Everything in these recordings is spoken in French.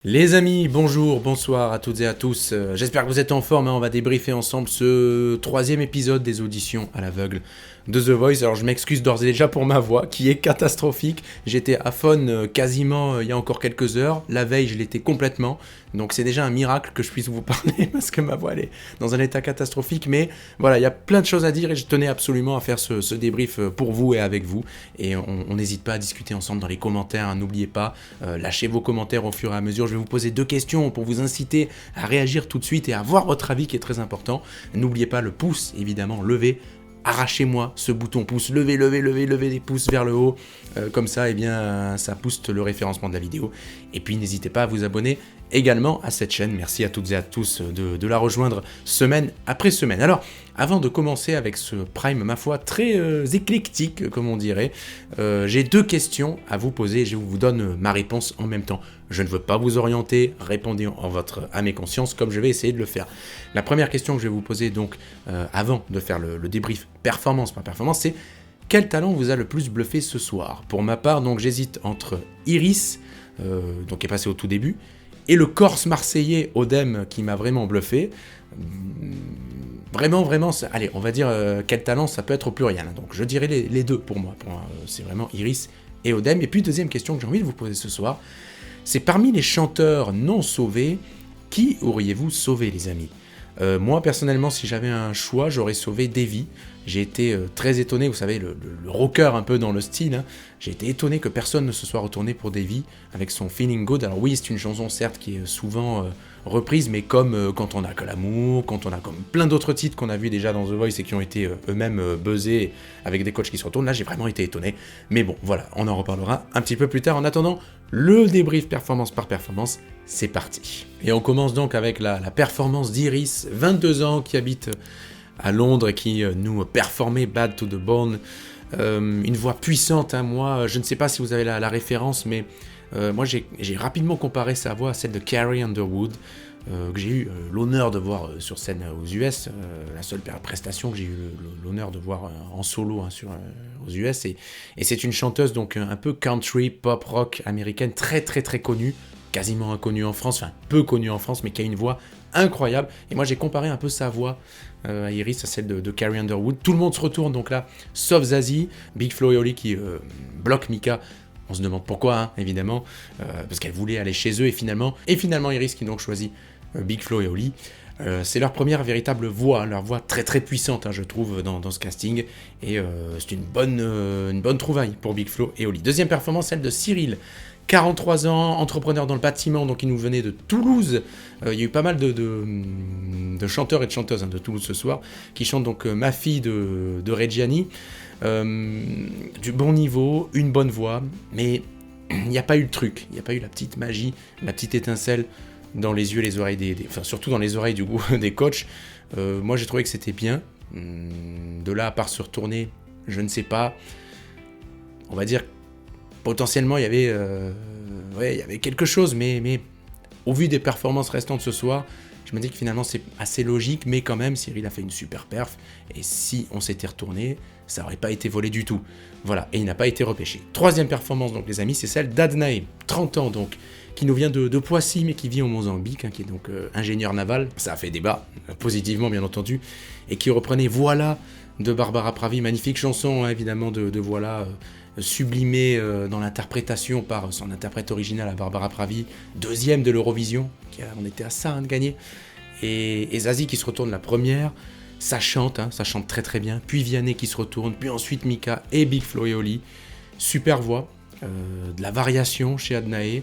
Les amis, bonjour, bonsoir à toutes et à tous. J'espère que vous êtes en forme, hein. On va débriefer ensemble ce troisième épisode des auditions à l'aveugle de The Voice. Alors je m'excuse d'ores et déjà pour ma voix qui est catastrophique. J'étais à Fon quasiment il y a encore quelques heures. La veille, je l'étais complètement. Donc c'est déjà un miracle que je puisse vous parler parce que ma voix elle est dans un état catastrophique. Mais voilà, il y a plein de choses à dire et je tenais absolument à faire ce débrief pour vous et avec vous. Et on n'hésite pas à discuter ensemble dans les commentaires, hein. N'oubliez pas, lâchez vos commentaires au fur et à mesure. Je vais vous poser 2 questions pour vous inciter à réagir tout de suite et à avoir votre avis qui est très important. N'oubliez pas le pouce, évidemment, levez. Arrachez-moi ce bouton pouce, levez les pouces vers le haut, comme ça, eh bien, ça booste le référencement de la vidéo. Et puis, n'hésitez pas à vous abonner également à cette chaîne. Merci à toutes et à tous de la rejoindre semaine après semaine. Alors, avant de commencer avec ce prime, ma foi, très éclectique, comme on dirait, j'ai 2 questions à vous poser et je vous donne ma réponse en même temps. Je ne veux pas vous orienter, répondez en votre âme et conscience comme je vais essayer de le faire. La première question que je vais vous poser donc avant de faire le débrief performance par performance, c'est quel talent vous a le plus bluffé ce soir? Pour ma part, donc j'hésite entre Iris, donc qui est passé au tout début, et le Corse marseillais Odem qui m'a vraiment bluffé. Vraiment, allez, on va dire quel talent, ça peut être au pluriel. Hein. Donc je dirais les deux pour moi. C'est vraiment Iris et Odem. Et puis deuxième question que j'ai envie de vous poser ce soir, c'est parmi les chanteurs non sauvés, qui auriez-vous sauvé, les amis? Moi, personnellement, si j'avais un choix, j'aurais sauvé Davy. J'ai été très étonné, vous savez, le rocker un peu dans le style. Hein. J'ai été étonné que personne ne se soit retourné pour Davy avec son Feeling Good. Alors oui, c'est une chanson certes qui est souvent reprise, mais comme Quand on a que l'amour, quand on a comme plein d'autres titres qu'on a vu déjà dans The Voice et qui ont été eux-mêmes buzzés avec des coachs qui se retournent. Là, j'ai vraiment été étonné. Mais bon, voilà, on en reparlera un petit peu plus tard. En attendant, le débrief performance par performance, c'est parti. Et on commence donc avec la performance d'Iris, 22 ans, qui habite à Londres et qui nous performait Bad to the Bone. Une voix puissante, hein. Moi, je ne sais pas si vous avez la référence, mais moi j'ai rapidement comparé sa voix à celle de Carrie Underwood, que j'ai eu l'honneur de voir sur scène aux US, la seule prestation que j'ai eu l'honneur de voir en solo, hein, aux US, et c'est une chanteuse donc un peu country, pop rock américaine, très connue, quasiment inconnue en France, enfin peu connue en France, mais qui a une voix incroyable. Et moi j'ai comparé un peu sa voix à Iris, à celle de Carrie Underwood. Tout le monde se retourne donc là, sauf Zazie, Big Flo et Oli qui bloquent Mika. On se demande pourquoi, hein, évidemment, parce qu'elle voulait aller chez eux, et finalement Iris qui donc choisit Big Flo et Oli. C'est leur première véritable voix, leur voix très puissante, hein, je trouve, dans ce casting, et c'est une bonne trouvaille pour Big Flo et Oli. Deuxième performance, celle de Cyril, 43 ans, entrepreneur dans le bâtiment, donc il nous venait de Toulouse. Il y a eu pas mal de chanteurs et de chanteuses, hein, de Toulouse ce soir, qui chantent donc Ma fille de Reggiani. Du bon niveau, une bonne voix, mais il n'y a pas eu le truc, il n'y a pas eu la petite magie, la petite étincelle dans les yeux, les oreilles enfin surtout dans les oreilles du coup des coachs. Moi j'ai trouvé que c'était bien. De là à part se retourner, je ne sais pas. On va dire potentiellement il y avait quelque chose, mais au vu des performances restantes ce soir, je me dis que finalement c'est assez logique, mais quand même Cyril a fait une super perf, et si on s'était retourné, ça n'aurait pas été volé du tout. Voilà, et il n'a pas été repêché. Troisième performance donc les amis, c'est celle d'Adnae, 30 ans donc, qui nous vient de Poissy, mais qui vit au Mozambique, hein, qui est donc ingénieur naval. Ça a fait débat, positivement bien entendu, et qui reprenait Voilà de Barbara Pravi, magnifique chanson, hein, évidemment, de Voilà, sublimée dans l'interprétation par son interprète original à Barbara Pravi, deuxième de l'Eurovision, on était à ça, hein, de gagner, et Zazie qui se retourne la première, ça chante très bien, puis Vianney qui se retourne, puis ensuite Mika et Big Flo et Oli, super voix, de la variation chez Adnae.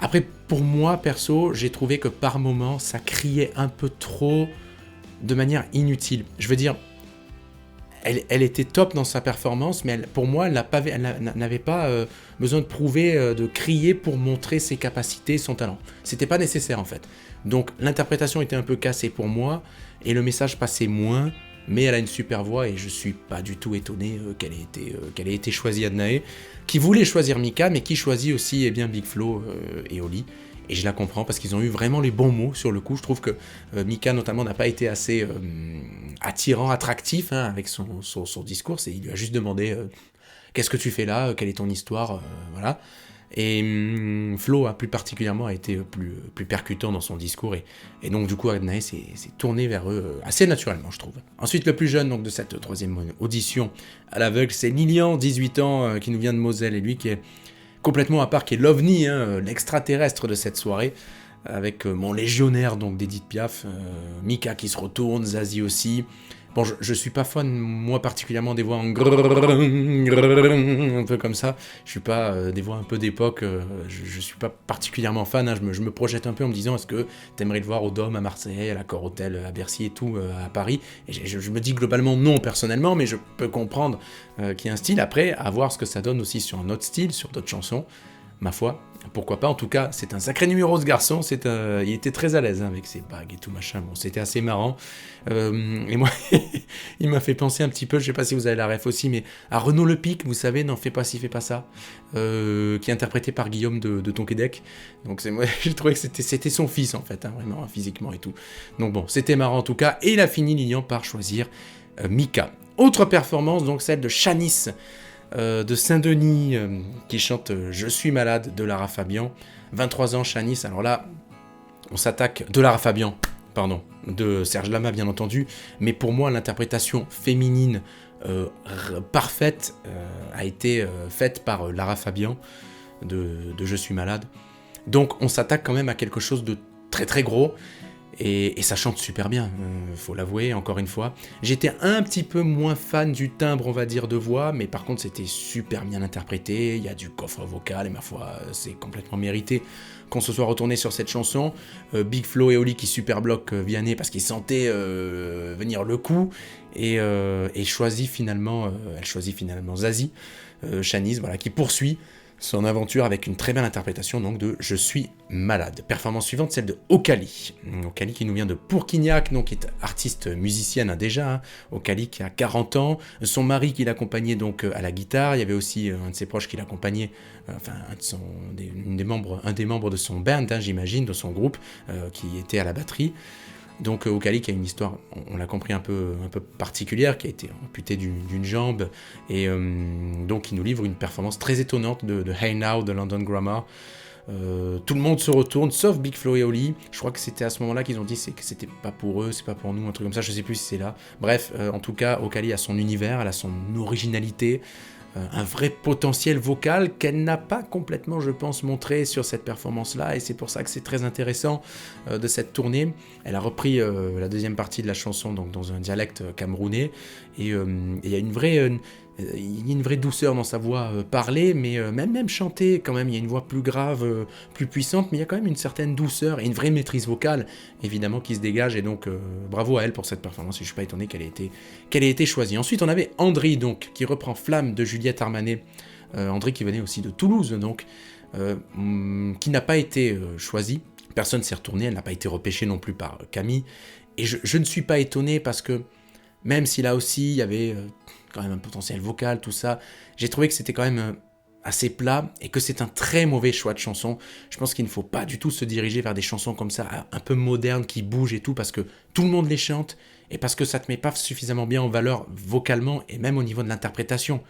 Après, pour moi, perso, j'ai trouvé que par moments, ça criait un peu trop de manière inutile. Je veux dire, elle était top dans sa performance, mais pour moi, elle n'avait pas besoin de prouver, de crier pour montrer ses capacités, son talent. C'était pas nécessaire, en fait. Donc, l'interprétation était un peu cassée pour moi, et le message passait moins, mais elle a une super voix, et je suis pas du tout étonné qu'elle ait été choisie Adnae, qui voulait choisir Mika, mais qui choisit aussi Big Flo et Oli. Et je la comprends parce qu'ils ont eu vraiment les bons mots sur le coup. Je trouve que Mika notamment n'a pas été assez attirant, attractif, hein, avec son discours. Il lui a juste demandé qu'est-ce que tu fais là, quelle est ton histoire, voilà. Et Flo, plus particulièrement, a été plus percutant dans son discours, et donc du coup Adnae s'est tourné vers eux assez naturellement, je trouve. Ensuite, le plus jeune donc, de cette troisième audition à l'aveugle, c'est Lilian, 18 ans, qui nous vient de Moselle, et lui qui est complètement à part, qui est l'OVNI, l'extraterrestre de cette soirée, avec mon légionnaire donc d'Edith Piaf, Mika qui se retourne, Zazie aussi. Bon, je suis pas fan, moi particulièrement, des voix en un peu comme ça. Je suis pas des voix un peu d'époque, je suis pas particulièrement fan, hein. Je me projette un peu en me disant, est-ce que t'aimerais le voir au Dôme, à Marseille, à l'Accor Hotel, à Bercy et tout, à Paris? Et je me dis globalement non personnellement, mais je peux comprendre qu'il y a un style. Après, à voir ce que ça donne aussi sur un autre style, sur d'autres chansons. Ma foi, pourquoi pas. En tout cas, c'est un sacré numéro, ce garçon. Il était très à l'aise avec ses bagues et tout machin. Bon, c'était assez marrant. Et moi, il m'a fait penser un petit peu, je sais pas si vous avez la ref aussi, mais à Renaud Lepic, vous savez, non, fais pas ci, fais pas ça, qui est interprété par Guillaume de Tonquédec. Donc moi, j'ai trouvé que c'était son fils, en fait, hein, vraiment, physiquement et tout. Donc bon, c'était marrant en tout cas. Et il a fini, Lilian, par choisir Mika. Autre performance, donc celle de Shanice, de Saint-Denis, qui chante Je suis malade de Lara Fabian. 23 ans, Shanice. Alors là, on s'attaque de Lara Fabian, pardon, de Serge Lama bien entendu, mais pour moi l'interprétation féminine parfaite a été faite par Lara Fabian de Je suis malade. Donc on s'attaque quand même à quelque chose de très très gros. Et ça chante super bien, faut l'avouer, encore une fois. J'étais un petit peu moins fan du timbre, on va dire, de voix, mais par contre, c'était super bien interprété. Il y a du coffre vocal, et ma foi, c'est complètement mérité qu'on se soit retourné sur cette chanson. Big Flo et Oli qui super bloquent Vianney parce qu'ils sentaient venir le coup, et elle choisit finalement Zazie, Shanice, voilà, qui poursuit son aventure avec une très belle interprétation donc de Je suis malade. Performance suivante, celle de Okali. Okali qui nous vient de Pourquignac, donc qui est artiste musicienne déjà. Okali qui a 40 ans. Son mari qui l'accompagnait donc à la guitare. Il y avait aussi un de ses proches qui l'accompagnait, enfin un des membres de son band, hein, j'imagine, de son groupe, qui était à la batterie. Donc Okali qui a une histoire, on l'a compris, un peu particulière, qui a été amputée d'une jambe, et donc qui nous livre une performance très étonnante de Hey Now de London Grammar. Tout le monde se retourne, sauf Big Flo et Oli. Je crois que c'était à ce moment-là qu'ils ont dit que c'était pas pour eux, c'est pas pour nous, un truc comme ça, je sais plus si c'est là. Bref, en tout cas, Okali a son univers, elle a son originalité, un vrai potentiel vocal qu'elle n'a pas complètement, je pense, montré sur cette performance-là, et c'est pour ça que c'est très intéressant de cette tournée. Elle a repris la deuxième partie de la chanson donc dans un dialecte camerounais, et il y a une vraie douceur dans sa voix parlée, mais même chantée, quand même, il y a une voix plus grave, plus puissante, mais il y a quand même une certaine douceur et une vraie maîtrise vocale, évidemment, qui se dégage, et donc bravo à elle pour cette performance, et je suis pas étonné qu'elle ait été choisie. Ensuite, on avait Andri, donc, qui reprend Flamme de Juliette Armanet, Andri qui venait aussi de Toulouse, donc, qui n'a pas été choisie, personne ne s'est retourné, elle n'a pas été repêchée non plus par Camille, et je ne suis pas étonné parce que, même si là aussi, il y avait quand même un potentiel vocal, tout ça, j'ai trouvé que c'était quand même assez plat, et que c'est un très mauvais choix de chanson. Je pense qu'il ne faut pas du tout se diriger vers des chansons comme ça, un peu modernes, qui bougent et tout, parce que tout le monde les chante, et parce que ça te met pas suffisamment bien en valeur vocalement, et même au niveau de l'interprétation.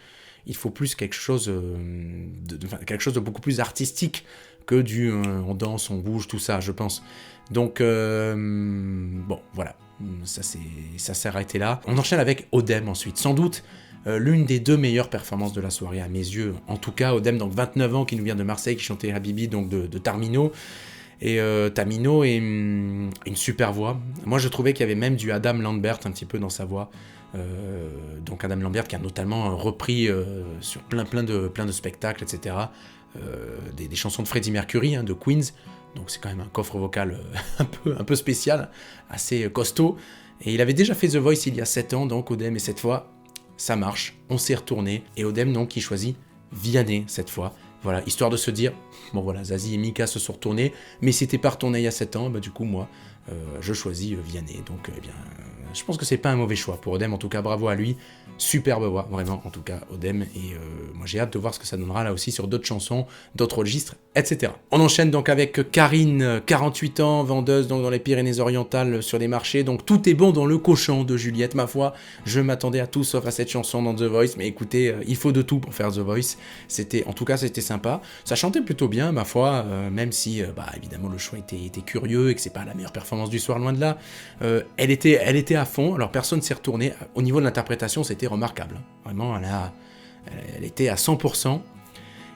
Il faut plus quelque chose de beaucoup plus artistique que du on danse, on bouge, tout ça, je pense. Donc, bon, voilà, ça s'est arrêté là. On enchaîne avec Odem ensuite, sans doute l'une des deux meilleures performances de la soirée à mes yeux. En tout cas, Odem, donc 29 ans, qui nous vient de Marseille, qui chantait Habibi, donc de Tamino. Et Tamino est une super voix. Moi, je trouvais qu'il y avait même du Adam Lambert un petit peu dans sa voix. Donc Adam Lambert qui a notamment repris sur plein de spectacles, etc. Des chansons de Freddie Mercury, hein, de Queens. Donc c'est quand même un coffre vocal un peu spécial, assez costaud. Et il avait déjà fait The Voice il y a 7 ans, donc Odem, et cette fois, ça marche, on s'est retourné. Et Odem, donc, qui choisit Vianney cette fois. Voilà, histoire de se dire, Bon voilà, Zazie et Mika se sont retournés, mais si t'es pas retourné il y a 7 ans, bah du coup moi, je choisis Vianney. Donc eh bien, je pense que c'est pas un mauvais choix pour Odem, en tout cas bravo à lui, superbe voix, vraiment, en tout cas Odem, et moi j'ai hâte de voir ce que ça donnera là aussi sur d'autres chansons, d'autres registres, etc. On enchaîne donc avec Karine, 48 ans, vendeuse donc dans les Pyrénées-Orientales sur les marchés, donc tout est bon dans le cochon de Juliette, ma foi, je m'attendais à tout sauf à cette chanson dans The Voice, mais écoutez, il faut de tout pour faire The Voice, en tout cas c'était sympa, ça chantait plutôt bien, ma foi, même si, évidemment le choix était curieux et que c'est pas la meilleure performance du soir, loin de là, elle était à fond, alors personne s'est retourné, au niveau de l'interprétation c'était remarquable, vraiment elle était à 100%,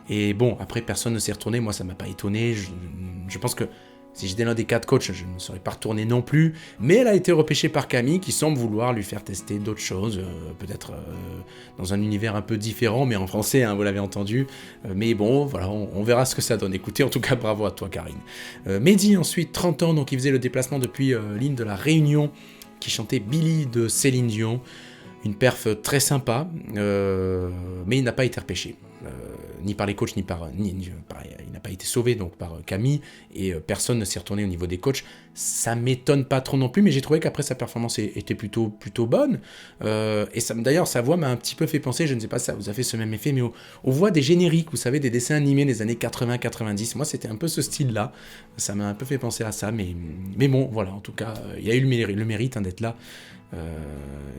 et bon, après personne ne s'est retourné, moi ça m'a pas étonné, je pense que si j'étais l'un des 4 coachs, je ne serais pas retourné non plus, mais elle a été repêchée par Camille qui semble vouloir lui faire tester d'autres choses, peut-être dans un univers un peu différent, mais en français, hein, vous l'avez entendu, mais bon, voilà, on verra ce que ça donne. Écoutez, en tout cas, bravo à toi Karine. Mehdi, ensuite, 30 ans, donc il faisait le déplacement depuis l'île de la Réunion, qui chantait Billy de Céline Dion, une perf très sympa, mais il n'a pas été repêché. Ni par les coachs, il n'a pas été sauvé donc par Camille, et personne ne s'est retourné au niveau des coachs. Ça m'étonne pas trop non plus, mais j'ai trouvé qu'après sa performance était plutôt bonne, et d'ailleurs sa voix m'a un petit peu fait penser, je ne sais pas si ça vous a fait ce même effet, mais aux voix des génériques, vous savez, des dessins animés des années 80-90, moi c'était un peu ce style-là, ça m'a un peu fait penser à ça, mais bon, voilà, en tout cas, il y a eu le mérite d'être là,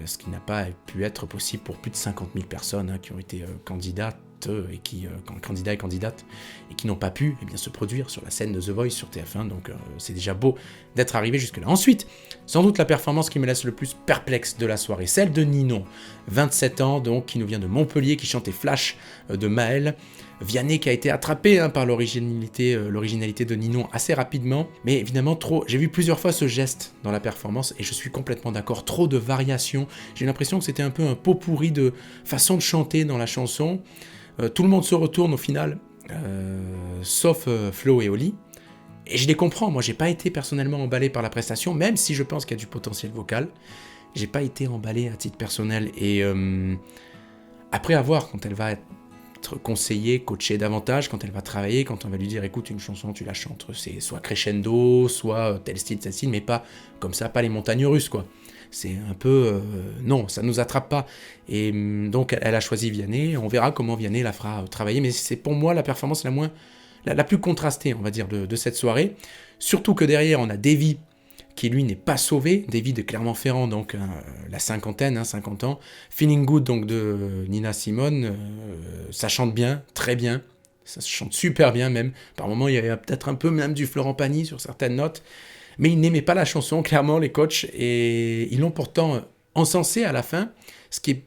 ce qui n'a pas pu être possible pour plus de 50 000 personnes qui ont été candidats et candidates et qui n'ont pas pu se produire sur la scène de The Voice sur TF1, donc c'est déjà beau d'être arrivé jusque là. Ensuite, sans doute la performance qui me laisse le plus perplexe de la soirée, celle de Ninon, 27 ans donc, qui nous vient de Montpellier, qui chantait Flash de Maël. Vianney qui a été attrapé par l'originalité de Ninon assez rapidement, mais évidemment j'ai vu plusieurs fois ce geste dans la performance et je suis complètement d'accord, trop de variations, j'ai l'impression que c'était un peu un pot pourri de façon de chanter dans la chanson, tout le monde se retourne au final, sauf Flo et Oli, et je les comprends, moi j'ai pas été personnellement emballé par la prestation, même si je pense qu'il y a du potentiel vocal, j'ai pas été emballé à titre personnel, et après à voir quand elle va être conseillée, coachée davantage, quand elle va travailler, quand on va lui dire écoute une chanson tu la chantes, c'est soit crescendo, soit tel style, mais pas comme ça, pas les montagnes russes quoi. C'est un peu non, ça nous attrape pas. Et donc elle a choisi Vianney, on verra comment Vianney la fera travailler, mais c'est pour moi la performance la plus contrastée, on va dire, de cette soirée. Surtout que derrière on a Davy qui lui n'est pas sauvé, Davy de Clermont-Ferrand, donc la cinquantaine, 50 ans, Feeling Good donc de Nina Simone, ça chante bien, très bien, ça se chante super bien même, par moments il y avait peut-être un peu même du Florent Pagny sur certaines notes, mais ils n'aimaient pas la chanson, clairement les coachs, et ils l'ont pourtant encensé à la fin, ce qui est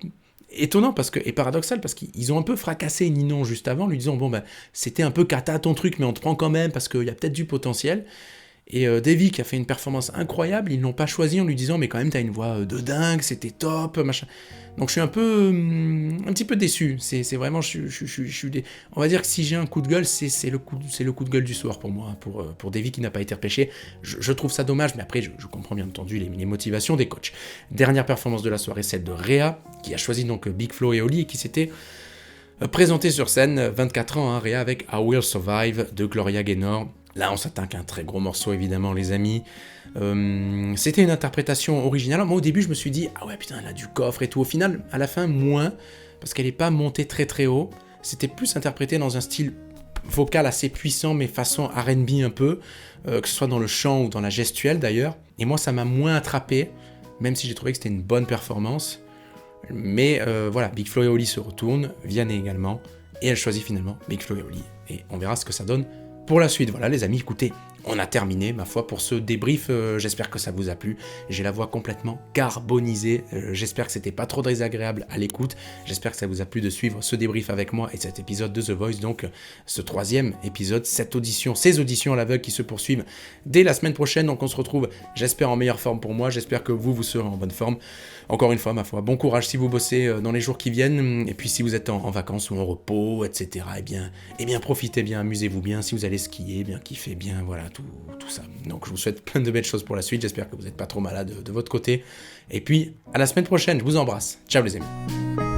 étonnant et paradoxal, parce qu'ils ont un peu fracassé Ninon juste avant, lui disant c'était un peu cata ton truc, mais on te prend quand même, parce qu'il y a peut-être du potentiel. Et Davy qui a fait une performance incroyable, ils ne l'ont pas choisi en lui disant mais quand même t'as une voix de dingue, c'était top, machin. Donc je suis un petit peu déçu. C'est vraiment, on va dire que si j'ai un coup de gueule, c'est le coup de gueule du soir pour moi, pour Davy qui n'a pas été repêché. Je trouve ça dommage, mais après je comprends bien entendu les motivations des coachs. Dernière performance de la soirée, celle de Réa, qui a choisi donc Big Flo et Oli et qui s'était présenté sur scène, 24 ans, Réa avec I Will Survive de Gloria Gaynor. Là, on s'attaque à un très gros morceau, évidemment, les amis. C'était une interprétation originale. Moi, au début, je me suis dit, ah ouais, putain, elle a du coffre et tout. Au final, à la fin, moins, parce qu'elle n'est pas montée très très haut. C'était plus interprété dans un style vocal assez puissant, mais façon R&B un peu, que ce soit dans le chant ou dans la gestuelle, d'ailleurs. Et moi, ça m'a moins attrapé, même si j'ai trouvé que c'était une bonne performance. Mais voilà, Big Flo et Oli se retournent, Vianney également, et elle choisit finalement Big Flo et Oli. Et on verra ce que ça donne pour la suite. Voilà les amis, écoutez, on a terminé ma foi pour ce débrief, j'espère que ça vous a plu, j'ai la voix complètement carbonisée, j'espère que c'était pas trop désagréable à l'écoute, j'espère que ça vous a plu de suivre ce débrief avec moi et cet épisode de The Voice, donc ce 3e épisode, ces auditions à l'aveugle qui se poursuivent dès la semaine prochaine, donc on se retrouve, j'espère en meilleure forme pour moi, j'espère que vous serez en bonne forme. Encore une fois, ma foi, bon courage si vous bossez dans les jours qui viennent, et puis si vous êtes en vacances ou en repos, etc., eh bien profitez bien, amusez-vous bien, si vous allez skier, eh bien kiffez bien, voilà, tout ça. Donc je vous souhaite plein de belles choses pour la suite, j'espère que vous n'êtes pas trop malade de votre côté, et puis à la semaine prochaine, je vous embrasse, ciao les amis.